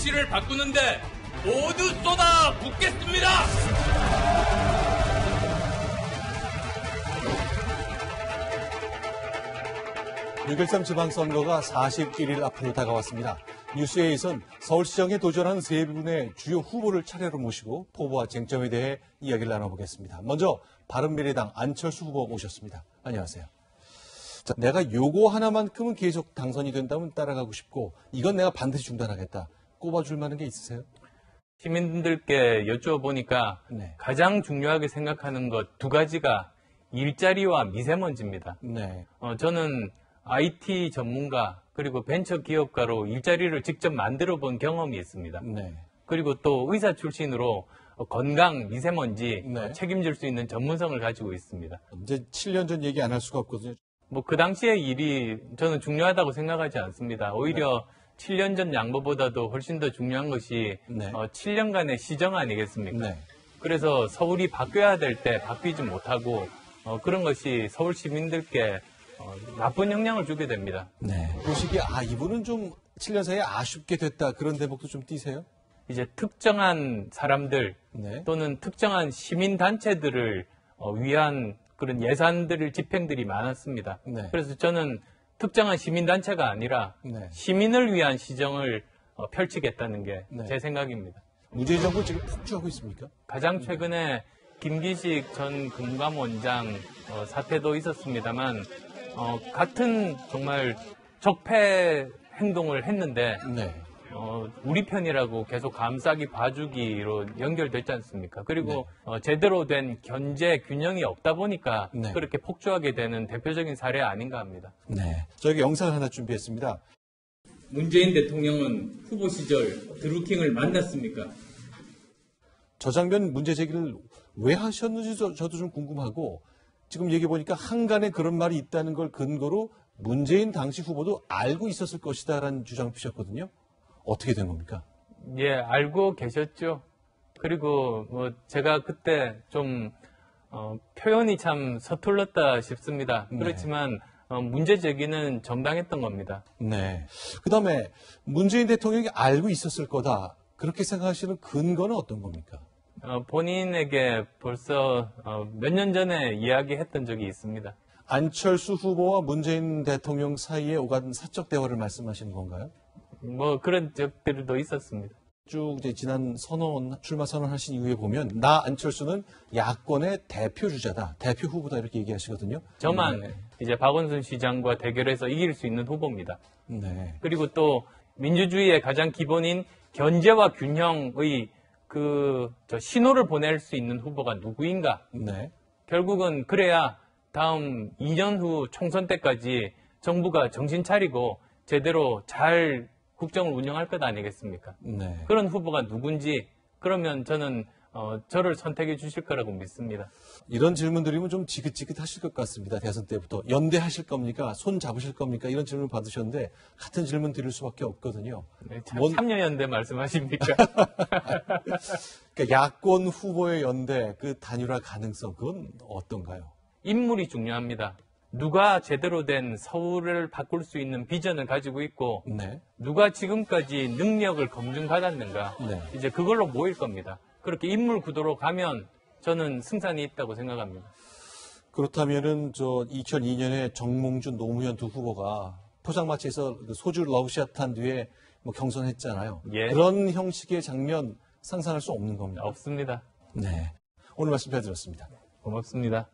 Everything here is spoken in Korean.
서울시를 바꾸는데 모두 쏟아 붓겠습니다. (6.13) 지방선거가 41일 앞으로 다가왔습니다. 뉴스에이선 서울시장에 도전한 세 분의 주요 후보를 차례로 모시고 포부와 쟁점에 대해 이야기를 나눠보겠습니다. 먼저 바른미래당 안철수 후보 모셨습니다. 안녕하세요. 자, 내가 요거 하나만큼은 계속 당선이 된다면 따라가고 싶고 이건 내가 반드시 중단하겠다. 꼽아줄 만한 게 있으세요? 시민들께 여쭈어보니까 네. 가장 중요하게 생각하는 것 두 가지가 일자리와 미세먼지입니다. 네. 저는 IT 전문가 그리고 벤처 기업가로 일자리를 직접 만들어 본 경험이 있습니다. 네. 그리고 또 의사 출신으로 건강, 미세먼지 네. 책임질 수 있는 전문성을 가지고 있습니다. 이제 7년 전 얘기 안 할 수가 없거든요. 그 당시의 일이 저는 중요하다고 생각하지 않습니다. 오히려 7년 전 양보보다도 훨씬 더 중요한 것이 네. 7년간의 시정 아니겠습니까? 네. 그래서 서울이 바뀌어야 될 때 바뀌지 못하고 그런 것이 서울 시민들께 나쁜 영향을 주게 됩니다. 네. 보시기에 이분은 좀 7년 사이에 아쉽게 됐다 그런 대목도 좀 띄세요? 이제 특정한 사람들 네. 또는 특정한 시민단체들을 위한 그런 예산들을 집행들이 많았습니다. 네. 그래서 저는 특정한 시민단체가 아니라 네. 시민을 위한 시정을 펼치겠다는 게 제 네. 생각입니다. 문재인 정부 지금 폭주하고 있습니까? 가장 최근에 김기식 전 금감원장 사태도 있었습니다만 같은 정말 적폐 행동을 했는데 네. 우리 편이라고 계속 감싸기 봐주기로 연결됐지 않습니까? 그리고 제대로 된 견제 균형이 없다 보니까 네. 그렇게 폭주하게 되는 대표적인 사례 아닌가 합니다. 네. 저희가 영상을 하나 준비했습니다. 문재인 대통령은 후보 시절 드루킹을 만났습니까? 저 장면 문제 제기를 왜 하셨는지 저도 좀 궁금하고 지금 얘기해 보니까 한간에 그런 말이 있다는 걸 근거로 문재인 당시 후보도 알고 있었을 것이다라는 주장을 피셨거든요. 어떻게 된 겁니까? 예, 알고 계셨죠. 그리고 제가 그때 좀 표현이 참 서툴렀다 싶습니다. 네. 그렇지만 문제 제기는 정당했던 겁니다. 네. 그다음에 문재인 대통령이 알고 있었을 거다. 그렇게 생각하시는 근거는 어떤 겁니까? 본인에게 벌써 몇 년 전에 이야기했던 적이 있습니다. 안철수 후보와 문재인 대통령 사이에 오간 사적 대화를 말씀하시는 건가요? 그런 적들도 있었습니다. 쭉 이제 지난 출마 선언하신 이후에 보면 나 안철수는 야권의 대표 주자다, 대표 후보다 이렇게 얘기하시거든요. 저만 네. 이제 박원순 시장과 대결해서 이길 수 있는 후보입니다. 네. 그리고 또 민주주의의 가장 기본인 견제와 균형의 신호를 보낼 수 있는 후보가 누구인가? 네. 결국은 그래야 다음 2년 후 총선 때까지 정부가 정신 차리고 제대로 잘 국정을 운영할 것 아니겠습니까? 네. 그런 후보가 누군지 그러면 저는 저를 선택해 주실 거라고 믿습니다. 이런 질문 드리면 좀 지긋지긋하실 것 같습니다. 대선 때부터 연대하실 겁니까? 손 잡으실 겁니까? 이런 질문 받으셨는데 같은 질문 드릴 수밖에 없거든요. 네, 참여연대 말씀하십니까? 그러니까 야권 후보의 연대 그 단일화 가능성 그건 어떤가요? 인물이 중요합니다. 누가 제대로 된 서울을 바꿀 수 있는 비전을 가지고 있고 네. 누가 지금까지 능력을 검증받았는가 네. 이제 그걸로 모일 겁니다. 그렇게 인물 구도로 가면 저는 승산이 있다고 생각합니다. 그렇다면은 2002년에 정몽준, 노무현 두 후보가 포장마차에서 소주 러브샷 한 뒤에 경선했잖아요. 예. 그런 형식의 장면 상상할 수 없는 겁니다. 없습니다. 네. 오늘 말씀 잘 들었습니다. 고맙습니다.